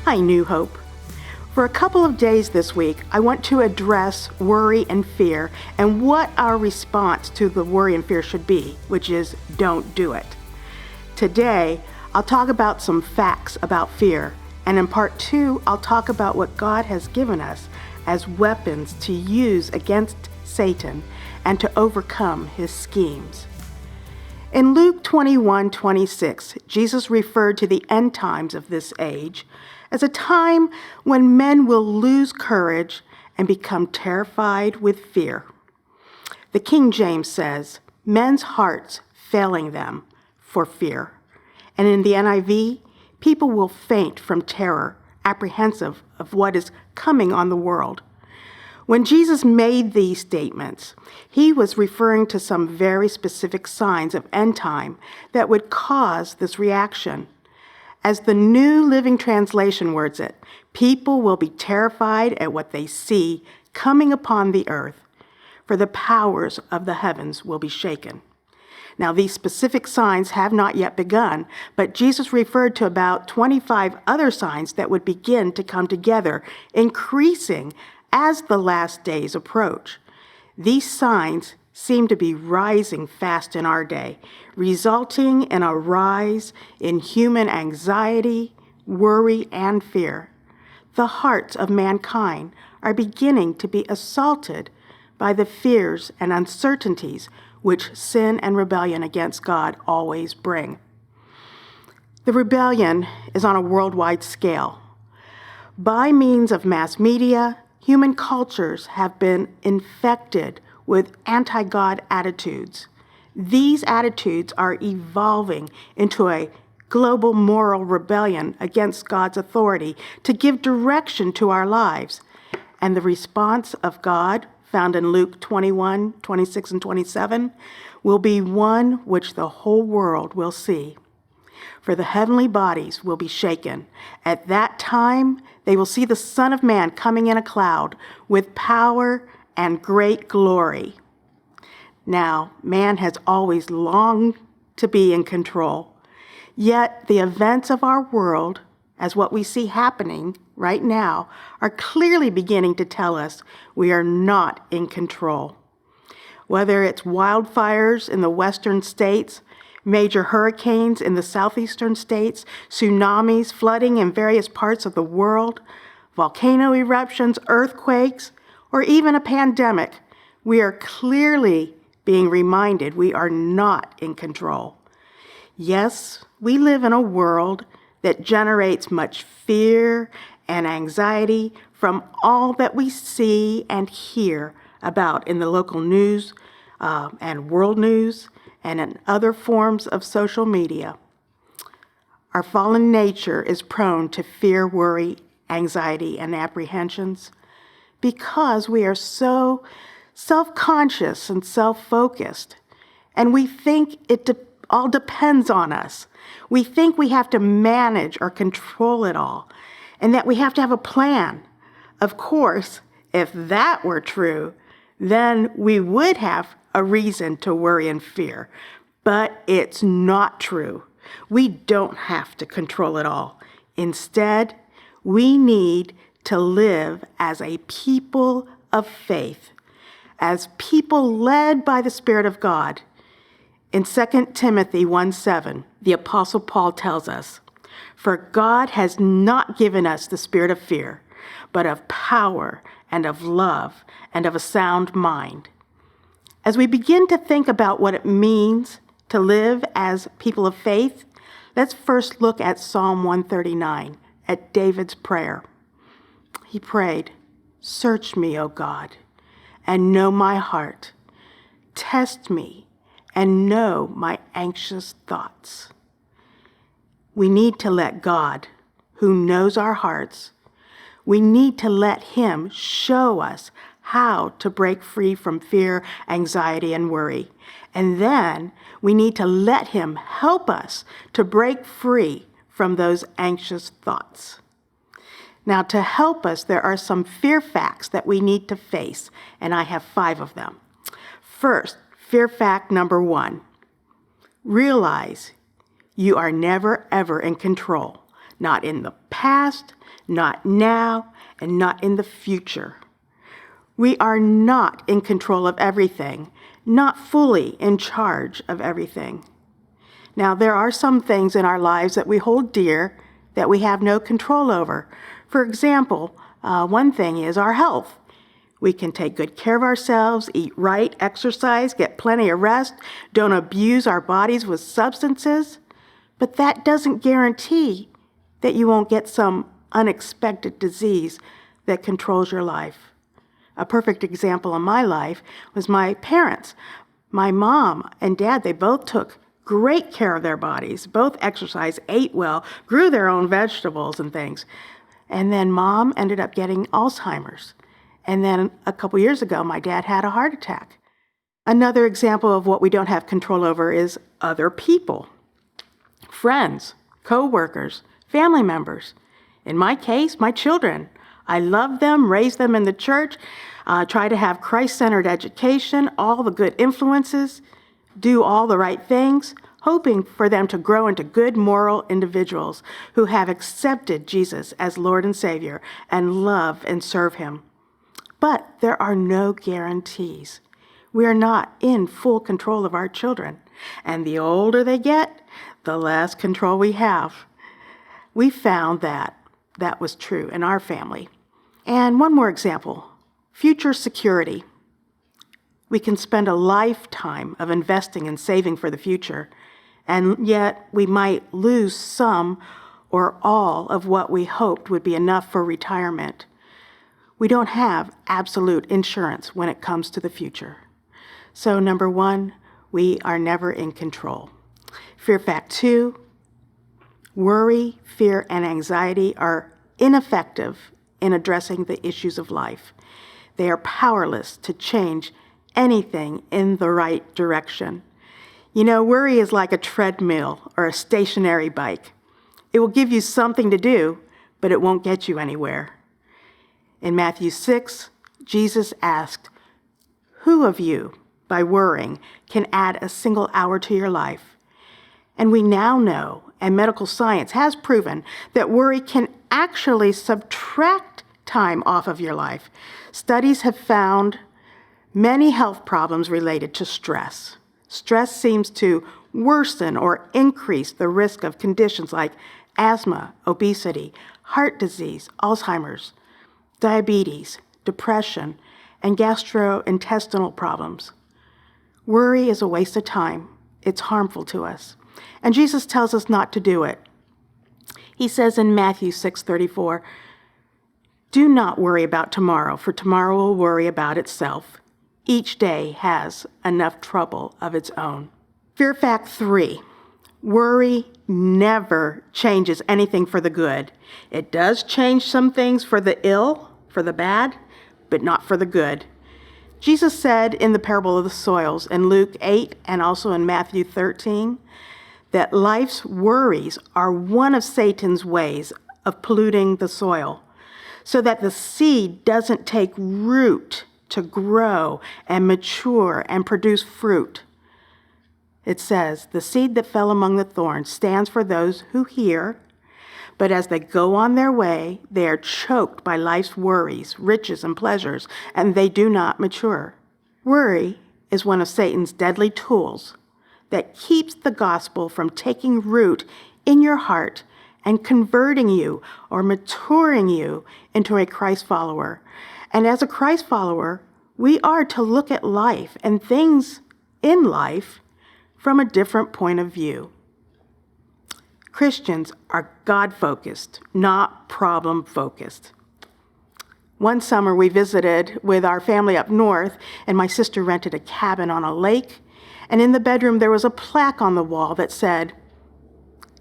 Hi, New Hope. For a couple of days this week, I want to address worry and fear and what our response to the worry and fear should be, which is don't do it. Today, I'll talk about some facts about fear, and in part 2, I'll talk about what God has given us as weapons to use against Satan and to overcome his schemes. In Luke 21:26, Jesus referred to the end times of this age as a time when men will lose courage and become terrified with fear. The King James says, men's hearts failing them for fear. And in the NIV, people will faint from terror, apprehensive of what is coming on the world. When Jesus made these statements, he was referring to some very specific signs of end time that would cause this reaction. As the New Living Translation words it, people will be terrified at what they see coming upon the earth, for the powers of the heavens will be shaken. Now, these specific signs have not yet begun, but Jesus referred to about 25 other signs that would begin to come together, increasing as the last days approach. These signs seem to be rising fast in our day, resulting in a rise in human anxiety, worry, and fear. The hearts of mankind are beginning to be assaulted by the fears and uncertainties which sin and rebellion against God always bring. The rebellion is on a worldwide scale. By means of mass media, human cultures have been infected with anti-God attitudes. These attitudes are evolving into a global moral rebellion against God's authority to give direction to our lives. And the response of God, found in Luke 21:26 and 27, will be one which the whole world will see. For the heavenly bodies will be shaken. At that time, they will see the Son of Man coming in a cloud with power and great glory. Now, man has always longed to be in control. Yet the events of our world, as what we see happening right now, are clearly beginning to tell us we are not in control. Whether it's wildfires in the western states, major hurricanes in the southeastern states, tsunamis, flooding in various parts of the world, volcano eruptions, earthquakes, or even a pandemic, we are clearly being reminded we are not in control. Yes, we live in a world that generates much fear and anxiety from all that we see and hear about in the local news and world news and in other forms of social media. Our fallen nature is prone to fear, worry, anxiety, and apprehensions because we are so self-conscious and self-focused, and we think it all depends on us. We think we have to manage or control it all, and that we have to have a plan. Of course, if that were true, then we would have a reason to worry and fear. But it's not true. We don't have to control it all. Instead, we need to live as a people of faith, as people led by the Spirit of God. In 2 Timothy 1:7, the Apostle Paul tells us, "For God has not given us the spirit of fear, but of power and of love and of a sound mind." As we begin to think about what it means to live as people of faith, let's first look at Psalm 139, at David's prayer. He prayed, "Search me, O God, and know my heart. Test me and know my anxious thoughts." We need to let God, who knows our hearts, we need to let him show us how to break free from fear, anxiety, and worry. And then we need to let him help us to break free from those anxious thoughts. Now, to help us, there are some fear facts that we need to face, and I have 5 of them. First, fear fact number 1. Realize you are never, ever in control, not in the past, not now, and not in the future. We are not in control of everything, not fully in charge of everything. Now, there are some things in our lives that we hold dear that we have no control over. For example, one thing is our health. We can take good care of ourselves, eat right, exercise, get plenty of rest, don't abuse our bodies with substances, but that doesn't guarantee that you won't get some unexpected disease that controls your life. A perfect example in my life was my parents. My mom and dad, they both took great care of their bodies, both exercised, ate well, grew their own vegetables and things. And then Mom ended up getting Alzheimer's. And then a couple years ago, my dad had a heart attack. Another example of what we don't have control over is other people, friends, co-workers, family members. In my case, my children. I love them, raise them in the church, try to have Christ-centered education, all the good influences, do all the right things, hoping for them to grow into good moral individuals who have accepted Jesus as Lord and Savior and love and serve Him. But there are no guarantees. We are not in full control of our children, and the older they get, the less control we have. We found that was true in our family. And one more example, future security. We can spend a lifetime of investing and saving for the future, and yet we might lose some or all of what we hoped would be enough for retirement. We don't have absolute insurance when it comes to the future. So number one, we are never in control. Fear fact 2, worry, fear, and anxiety are ineffective in addressing the issues of life. They are powerless to change anything in the right direction. You know, worry is like a treadmill or a stationary bike. It will give you something to do, but it won't get you anywhere. In Matthew 6, Jesus asked, "Who of you, by worrying, can add a single hour to your life?" And we now know, and medical science has proven, that worry can actually subtract time off of your life. Studies have found many health problems related to stress. Stress seems to worsen or increase the risk of conditions like asthma, obesity, heart disease, Alzheimer's, diabetes, depression, and gastrointestinal problems. Worry is a waste of time. It's harmful to us. And Jesus tells us not to do it. He says in Matthew 6:34, "Do not worry about tomorrow, for tomorrow will worry about itself. Each day has enough trouble of its own." Fear fact 3, worry never changes anything for the good. It does change some things for the ill, for the bad, but not for the good. Jesus said in the parable of the soils in Luke 8 and also in Matthew 13 that life's worries are one of Satan's ways of polluting the soil so that the seed doesn't take root to grow and mature and produce fruit. It says, "The seed that fell among the thorns stands for those who hear, but as they go on their way, they are choked by life's worries, riches, and pleasures, and they do not mature." Worry is one of Satan's deadly tools that keeps the gospel from taking root in your heart and converting you or maturing you into a Christ follower. And as a Christ follower, we are to look at life and things in life from a different point of view. Christians are God-focused, not problem-focused. One summer we visited with our family up north, and my sister rented a cabin on a lake, and in the bedroom there was a plaque on the wall that said,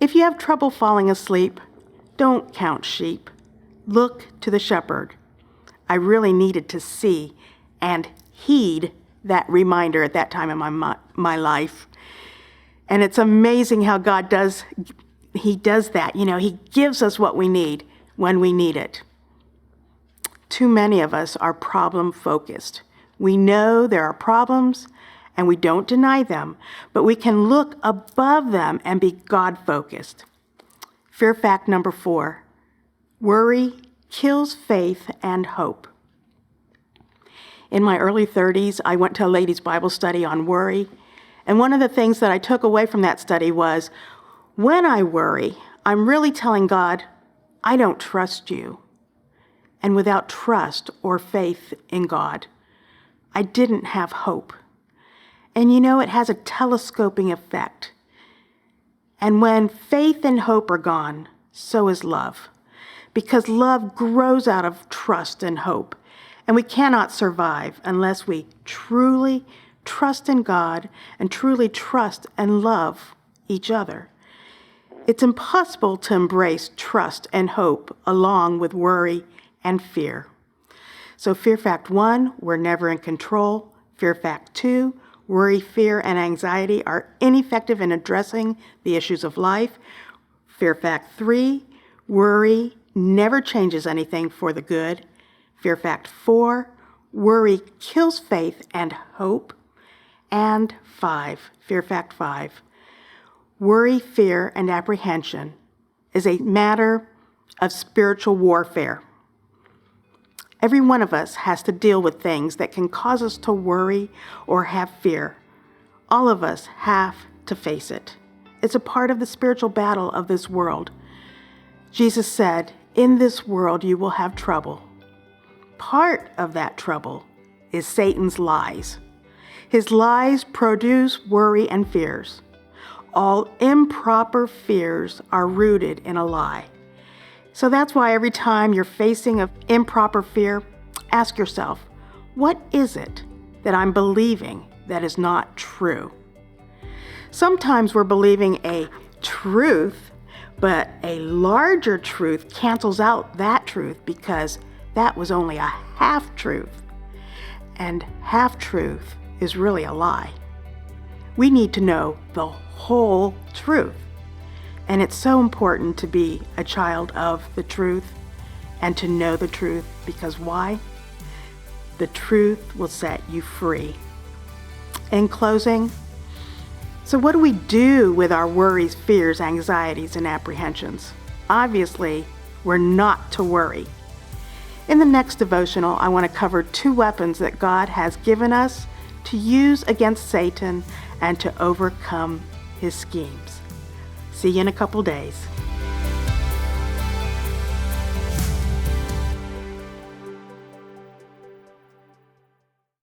"If you have trouble falling asleep, don't count sheep. Look to the shepherd." I really needed to see and heed that reminder at that time in my life. And it's amazing how God does that. You know, He gives us what we need when we need it. Too many of us are problem-focused. We know there are problems, and we don't deny them, but we can look above them and be God-focused. Fear fact number 4, Worry kills faith and hope. In my early 30s, I went to a ladies' Bible study on worry, and one of the things that I took away from that study was, when I worry, I'm really telling God, I don't trust you. And without trust or faith in God, I didn't have hope. And it has a telescoping effect. And when faith and hope are gone, so is love. Because love grows out of trust and hope. And we cannot survive unless we truly trust in God and truly trust and love each other. It's impossible to embrace trust and hope along with worry and fear. So fear fact 1, we're never in control. Fear fact 2, worry, fear, and anxiety are ineffective in addressing the issues of life. Fear fact 3, worry never changes anything for the good. Fear fact 4, worry kills faith and hope. And 5, fear fact 5, worry, fear, and apprehension is a matter of spiritual warfare. Every one of us has to deal with things that can cause us to worry or have fear. All of us have to face it. It's a part of the spiritual battle of this world. Jesus said, "In this world you will have trouble." Part of that trouble is Satan's lies. His lies produce worry and fears. All improper fears are rooted in a lie. So that's why every time you're facing an improper fear, ask yourself, what is it that I'm believing that is not true? Sometimes we're believing a truth, but a larger truth cancels out that truth because that was only a half-truth. And half-truth is really a lie. We need to know the whole truth. And it's so important to be a child of the truth and to know the truth, because why? The truth will set you free. In closing, so what do we do with our worries, fears, anxieties, and apprehensions? Obviously, we're not to worry. In the next devotional, I want to cover 2 weapons that God has given us to use against Satan and to overcome his schemes. See you in a couple days.